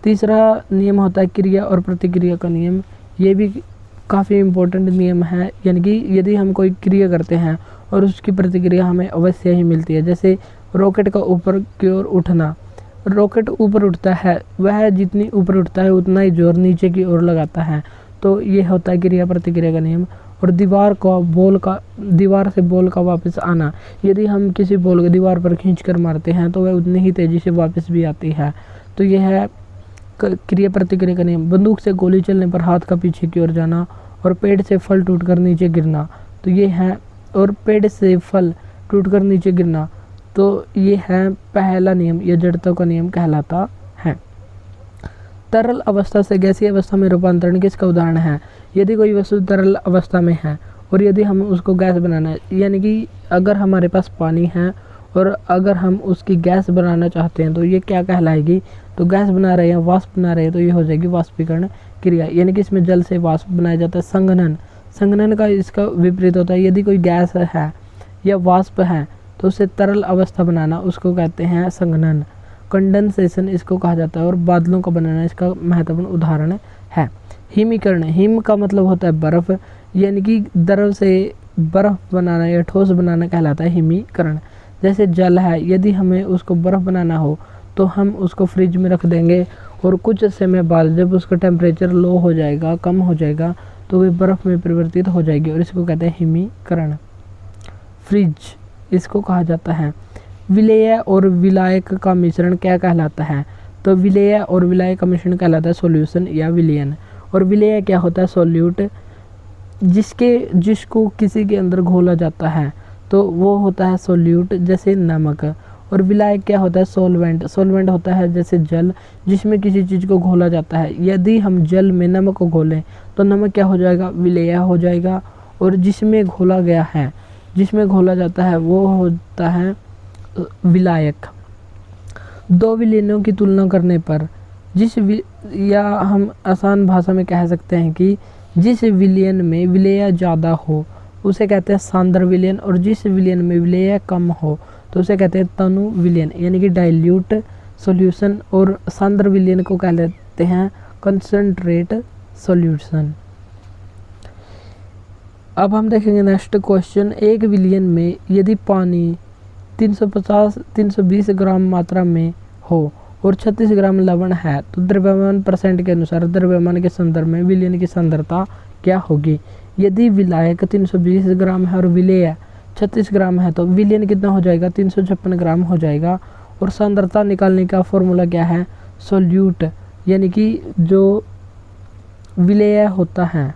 तीसरा नियम होता है क्रिया और प्रतिक्रिया का नियम। ये भी काफ़ी इम्पोर्टेंट नियम है, यानी कि यदि हम कोई क्रिया करते हैं और उसकी प्रतिक्रिया हमें अवश्य ही मिलती है। जैसे रॉकेट का ऊपर की ओर उठना, रॉकेट ऊपर उठता है, वह जितनी ऊपर उठता है उतना ही जोर नीचे की ओर लगाता है, तो ये होता है क्रिया प्रतिक्रिया का नियम। और दीवार से बॉल का वापस आना। यदि हम किसी बॉल को दीवार पर खींचकर मारते हैं तो वह उतनी ही तेज़ी से वापस भी आती है। तो यह है क्रिया प्रतिक्रिया का नियम। बंदूक से गोली चलने पर हाथ का पीछे की ओर जाना और पेड़ से फल टूटकर नीचे गिरना। तो ये है, और पेड़ से फल टूटकर नीचे गिरना, तो ये है पहला नियम, यह जड़त्व का नियम कहलाता है। तरल अवस्था से गैसीय अवस्था में रूपांतरण किसका उदाहरण है? यदि कोई वस्तु तरल अवस्था में है और यदि हम उसको गैस बनाना है, यानी कि अगर हमारे पास पानी है और अगर हम उसकी गैस बनाना चाहते हैं तो ये क्या कहलाएगी? तो गैस बना रहे हैं, वाष्प बना रहे हैं, तो ये हो जाएगी वाष्पीकरण क्रिया, यानी कि इसमें जल से वाष्प बनाया जाता है। संघनन, संघनन का इसका विपरीत होता है। यदि कोई गैस है या वाष्प है तो उसे तरल अवस्था बनाना, उसको कहते हैं संघनन। कंडेंसेशन इसको कहा जाता है, और बादलों का बनाना इसका महत्वपूर्ण उदाहरण है। हिमीकरण, हिम का मतलब होता है बर्फ़, यानी कि द्रव से बर्फ़ बनाना या ठोस बनाना कहलाता है हिमीकरण। जैसे जल है, यदि हमें उसको बर्फ़ बनाना हो तो हम उसको फ्रिज में रख देंगे और कुछ समय बाद जब उसका टेम्परेचर लो हो जाएगा, कम हो जाएगा, तो वे बर्फ़ में परिवर्तित हो जाएगी और इसको कहते हैं हिमीकरण। फ्रिज इसको कहा जाता है। विलेय और विलायक का मिश्रण क्या कहलाता है? तो विलेय और विलायक का मिश्रण कहलाता है सॉल्यूशन या विलयन। और विलेय क्या होता है? सॉल्यूट, जिसको किसी के अंदर घोला जाता है तो वो होता है सॉल्यूट, जैसे नमक। और विलायक क्या होता है? सॉल्वेंट, सॉल्वेंट होता है जैसे जल, जिसमें किसी चीज़ को घोला जाता है। यदि हम जल में नमक को घोलें तो नमक क्या हो जाएगा? विलेय हो जाएगा। और जिसमें घोला गया है, जिसमें घोला जाता है, वो होता है विलायक। दो विलयनों की तुलना करने पर या हम आसान भाषा में कह सकते हैं कि जिस विलयन में विलेय ज़्यादा हो उसे कहते हैं सांद्र विलयन, और जिस विलयन में विलेय कम हो तो उसे कहते हैं तनु विलयन, यानी कि डाइल्यूट सॉल्यूशन। और सांद्र विलयन को कह लेते हैं कंसंट्रेट सॉल्यूशन। अब हम देखेंगे नेक्स्ट क्वेश्चन। एक विलयन में यदि पानी 320 ग्राम मात्रा में हो और 36 ग्राम लवण है तो द्रव्यमान परसेंट के अनुसार द्रव्यमान के संदर्भ में विलयन की सांद्रता क्या होगी? यदि विलायक 320 ग्राम है और विलेय 36 ग्राम है तो विलयन कितना हो जाएगा? 356 ग्राम हो जाएगा। और सांद्रता निकालने का फॉर्मूला क्या है? सॉल्यूट, यानी कि जो विलेय होता है,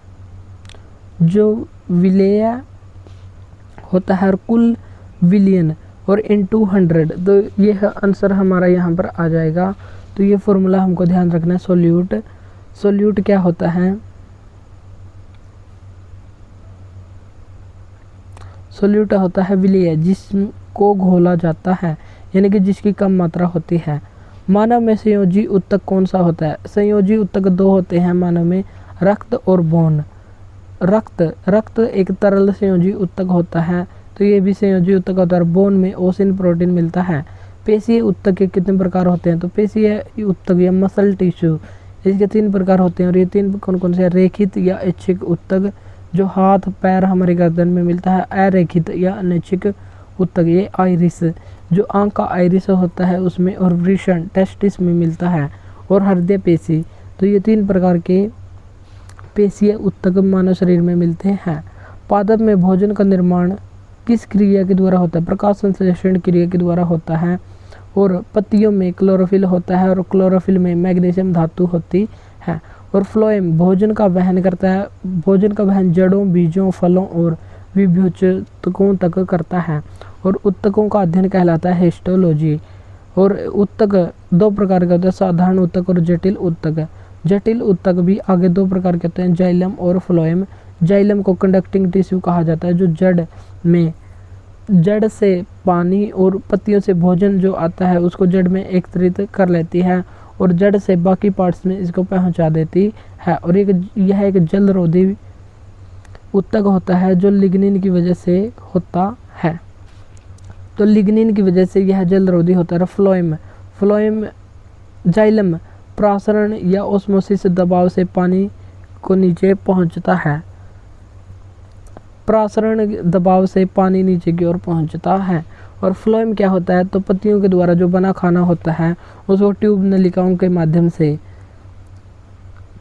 और कुल विलयन और इनटू 100, तो ये आंसर हमारा यहाँ पर आ जाएगा। तो ये फॉर्मूला हमको ध्यान रखना है। सॉल्यूट क्या होता है? सॉल्यूट होता है विलेय जिसको घोला जाता है, यानी कि जिसकी कम मात्रा होती है। मानव में संयोजी उत्तक कौन सा होता है? संयोजी उत्तक दो होते हैं मानव में, रक्त और बोन। रक्त एक तरल संयोजी उत्तक होता है, तो ये भी संयोजी उत्तक होता है। बोन में ओसिन प्रोटीन मिलता है। पेशीय उत्तक के कितने प्रकार होते हैं? तो पेशीय उत्तक या मसल टिश्यू, इसके 3 प्रकार होते हैं। और ये 3 कौन कौन से? रेखित या ऐच्छिक उत्तक, जो हाथ पैर हमारे गर्दन में मिलता है। अरेखित या अनैच्छिक उत्तक, ये आइरिस, जो आंख का आइरिस होता है उसमें। और वृषण टेस्टिस में मिलता है। और हृदय पेशी, तो ये 3 प्रकार के पेशीय उत्तक मानव शरीर में मिलते हैं। पादप में भोजन का निर्माण किस क्रिया के द्वारा होता है? प्रकाश संश्लेषण क्रिया के द्वारा होता है। और पत्तियों में क्लोरोफिल होता है, और क्लोरोफिल में मैग्नीशियम धातु होती है। और फ्लोएम भोजन का वहन करता है। भोजन का वहन जड़ों, बीजों, फलों और विभुच्चकों तक करता है। और उत्तकों का अध्ययन कहलाता है हिस्टोलॉजी। और उत्तक 2 प्रकार के होते हैं, साधारण उत्तक और जटिल उत्तक। जटिल उत्तक भी आगे 2 प्रकार के होते हैं, जाइलम और फ्लोएम। जाइलम को कंडक्टिंग टिश्यू कहा जाता है, जो जड़ से पानी और पत्तियों से भोजन जो आता है उसको जड़ में एकत्रित कर लेती है और जड़ से बाकी पार्ट्स में इसको पहुंचा देती है। और यह एक जलरोधी उत्तक होता है जो लिग्निन की वजह से होता है। तो लिग्निन की वजह से यह जलरोधी होता है। फ्लोएम जाइलम प्रासरण या ओस्मोसिस दबाव से पानी को नीचे पहुंचता है। प्रासरण दबाव से पानी नीचे की ओर पहुंचता है। और फ्लोएम क्या होता है? तो पत्तियों के द्वारा जो बना खाना होता है उसको ट्यूब नलिकाओं के माध्यम से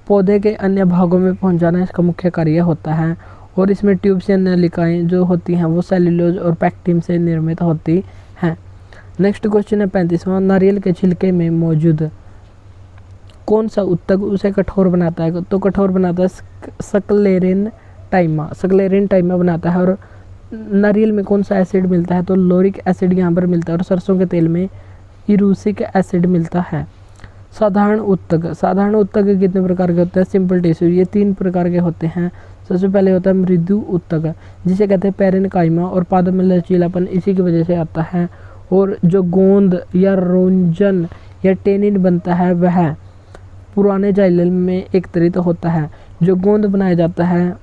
पौधे के अन्य भागों में पहुंचाना इसका मुख्य कार्य होता है। और इसमें ट्यूब्स या नलिकाएँ जो होती हैं वो सेल्यूलोज और पैक्टिन से निर्मित होती हैं। नेक्स्ट क्वेश्चन है 35वां, नारियल के छिलके में मौजूद कौन सा ऊतक उसे कठोर बनाता है? तो कठोर बनाता है स्क्लेरेन टाइमा बनाता है। और नारियल में कौन सा एसिड मिलता है? तो लोरिक एसिड यहाँ पर मिलता है। और सरसों के तेल में इरूसिक एसिड मिलता है। साधारण ऊतक कितने प्रकार के होते हैं? सिंपल टिश्यू, ये 3 प्रकार के होते हैं। सबसे पहले होता है मृदु ऊतक, जिसे कहते हैं पेरेनकाइमा, और पादप में लचीलापन इसी की वजह से आता है। और जो गोंद या रोंजन या टेनिन बनता है वह पुराने जाइलम में एकत्रित होता है। जो गोंद बनाया जाता है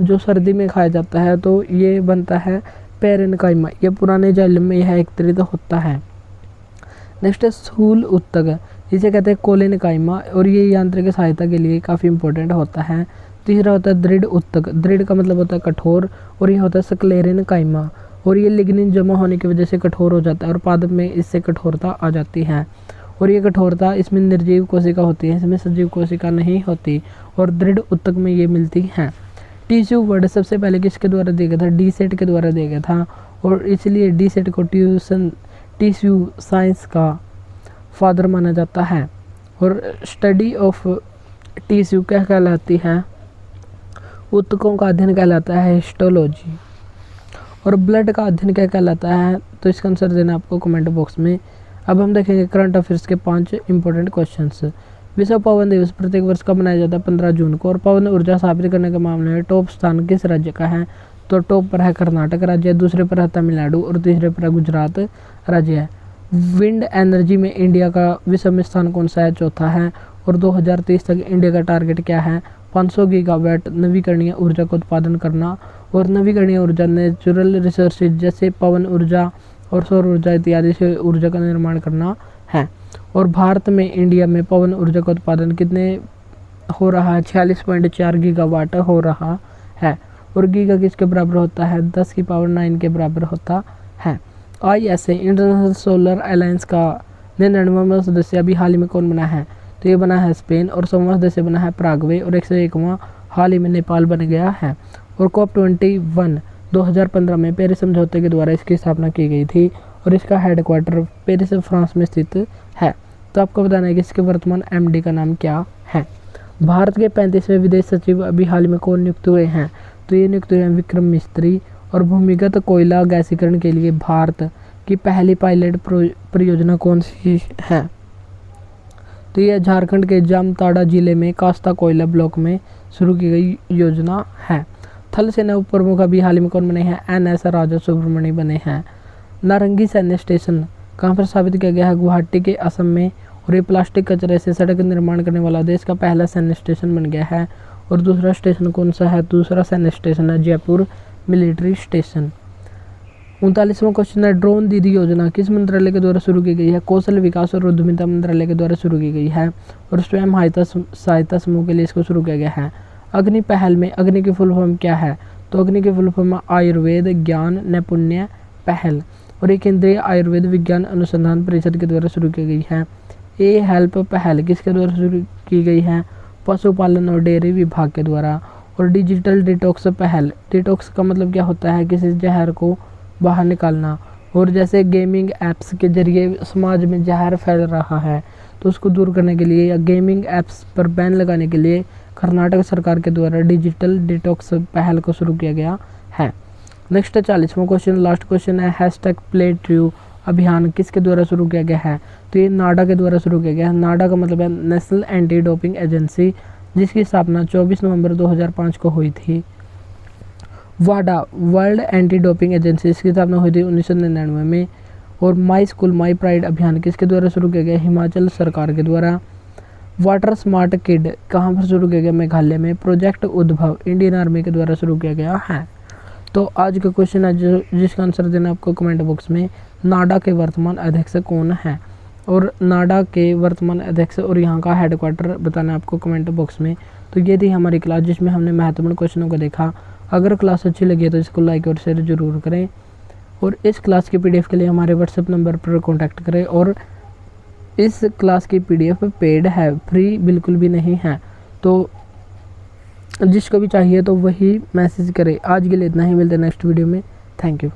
जो सर्दी में खाया जाता है तो ये बनता है पेरेनकाइमा, ये पुराने जाइलम में यह एकत्रित होता है। नेक्स्ट है स्थूल ऊतक, इसे कहते हैं कोलेनकाइमा, और ये यांत्रिक सहायता के लिए काफ़ी इंपॉर्टेंट होता है। तीसरा होता है दृढ़ ऊतक, दृढ़ का मतलब होता है कठोर, और ये होता है स्क्लेरेनकाइमा, और ये लिग्निन जमा होने की वजह से कठोर हो जाता है और पादप में इससे कठोरता आ जाती है। और ये कठोरता इसमें निर्जीव कोशिका होती है, इसमें सजीव कोशिका नहीं होती, और दृढ़ ऊतक में ये मिलती हैं। टिश्यू वर्ड सबसे पहले किसके द्वारा दिया गया था? डी सेट के द्वारा दिया गया था, और इसलिए डी सेट को टिश्यू साइंस का फादर माना जाता है। और स्टडी ऑफ टिश्यू क्या कहलाती है? ऊतकों का अध्ययन कहलाता है हिस्टोलॉजी। और ब्लड का अध्ययन क्या कहलाता है? तो इसका आंसर देना आपको कमेंट बॉक्स में। अब हम देखेंगे करंट अफेयर्स के 5 इंपॉर्टेंट क्वेश्चंस। विश्व पवन दिवस प्रत्येक वर्ष कब मनाया जाता है? 15 जून को। और पवन ऊर्जा स्थापित करने के मामले में टॉप स्थान किस राज्य का है? तो टॉप पर है कर्नाटक राज्य, दूसरे पर है तमिलनाडु, और तीसरे पर है गुजरात राज्य है। विंड एनर्जी में इंडिया का विश्व में स्थान कौन सा है? चौथा है। और 2030 तक इंडिया का टारगेट क्या है? 500 गीगावाट नवीकरणीय ऊर्जा का उत्पादन करना। और नवीकरणीय ऊर्जा नेचुरल रिसोर्सेज जैसे पवन ऊर्जा और सौर ऊर्जा इत्यादि से ऊर्जा का निर्माण करना है। और भारत में इंडिया में पवन ऊर्जा का उत्पादन कितने हो रहा है? 46.4 गीगावाट हो रहा है। और गीगा किसके बराबर होता है? 10⁹ के बराबर होता है। ISA इंटरनेशनल सोलर अलायंस का 99वां सदस्य अभी हाल ही में कौन बना है? तो ये बना है स्पेन। और 100वां सदस्य बना है प्रागवे। और 101वां हाल ही में नेपाल बन गया है। और COP21 2015 में पेरिस समझौते के द्वारा इसकी स्थापना की गई थी, और इसका हेडक्वार्टर पेरिस फ्रांस में स्थित है। तो आपको बताना है कि इसके वर्तमान MD का नाम क्या है। भारत के 35वें विदेश सचिव अभी हाल में कौन नियुक्त हुए हैं? तो ये नियुक्त हुए हैं विक्रम मिस्त्री। और भूमिगत कोयला गैसीकरण के लिए भारत की पहली पायलट परियोजना कौन सी है? तो यह झारखंड के जामताड़ा जिले में कास्ता कोयला ब्लॉक में शुरू की गई योजना है। थल सेना उप प्रमुख अभी हाल ही में कौन बने हैं? NS राजा सुब्रमण्य बने हैं। नारंगी सैन्य स्टेशन कहाँ पर स्थापित किया गया है? गुवाहाटी के असम में। और ये प्लास्टिक कचरे से सड़क निर्माण करने वाला देश का पहला सैन्य स्टेशन बन गया है। और दूसरा स्टेशन कौन सा है? दूसरा सैन्य स्टेशन है जयपुर मिलिट्री स्टेशन। 39वां क्वेश्चन है ड्रोन दीदी योजना किस मंत्रालय के द्वारा शुरू की गई है? कौशल विकास और उद्यमिता मंत्रालय के द्वारा शुरू की गई है। और स्वयं सहायता समूह के लिए इसको शुरू किया गया है। अग्नि पहल में अग्नि की फुल फॉर्म क्या है? तो अग्नि की फुल फॉर्म आयुर्वेद ज्ञान नैपुण्य पहल। और ये केंद्रीय आयुर्वेद विज्ञान अनुसंधान परिषद के द्वारा शुरू की गई है। ए हेल्प पहल किसके द्वारा शुरू की गई है? पशुपालन और डेयरी विभाग के द्वारा। और डिजिटल डिटॉक्स पहल, डिटॉक्स का मतलब क्या होता है? किसी जहर को बाहर निकालना। और जैसे गेमिंग ऐप्स के जरिए समाज में जहर फैल रहा है तो उसको दूर करने के लिए या गेमिंग ऐप्स पर बैन लगाने के लिए कर्नाटक सरकार के द्वारा डिजिटल डिटॉक्स पहल को शुरू किया गया है। नेक्स्ट 40वां क्वेश्चन लास्ट क्वेश्चन है #प्ले ट्रू अभियान किसके द्वारा शुरू किया गया है? तो ये नाडा के द्वारा शुरू किया गया है। नाडा का मतलब है नेशनल एंटी डोपिंग एजेंसी, जिसकी स्थापना 24 नवंबर 2005 को हुई थी। वाडा वर्ल्ड एंटी डोपिंग एजेंसी, इसकी स्थापना हुई थी 1999 में। और माई स्कूल माई प्राइड अभियान किसके द्वारा शुरू किया गया? हिमाचल सरकार के द्वारा। वाटर स्मार्ट किड कहाँ पर शुरू किया गया? मेघालय में। प्रोजेक्ट उद्भव इंडियन आर्मी के द्वारा शुरू किया गया है। तो आज का क्वेश्चन है जिसका आंसर देना आपको कमेंट बॉक्स में। नाडा के वर्तमान अध्यक्ष कौन है? और नाडा के वर्तमान अध्यक्ष और यहाँ का हेडक्वार्टर बताना आपको कमेंट बॉक्स में। तो ये थी हमारी क्लास जिसमें हमने महत्वपूर्ण क्वेश्चनों को देखा। अगर क्लास अच्छी लगी है तो इसको लाइक और शेयर जरूर करें। और इस क्लास की PDF के लिए हमारे WhatsApp नंबर पर कॉन्टैक्ट करें। और इस क्लास की PDF पेड है, फ्री बिल्कुल भी नहीं है। तो जिसको भी चाहिए तो वही मैसेज करे। आज के लिए इतना ही, मिलते हैं नेक्स्ट वीडियो में। Thank you.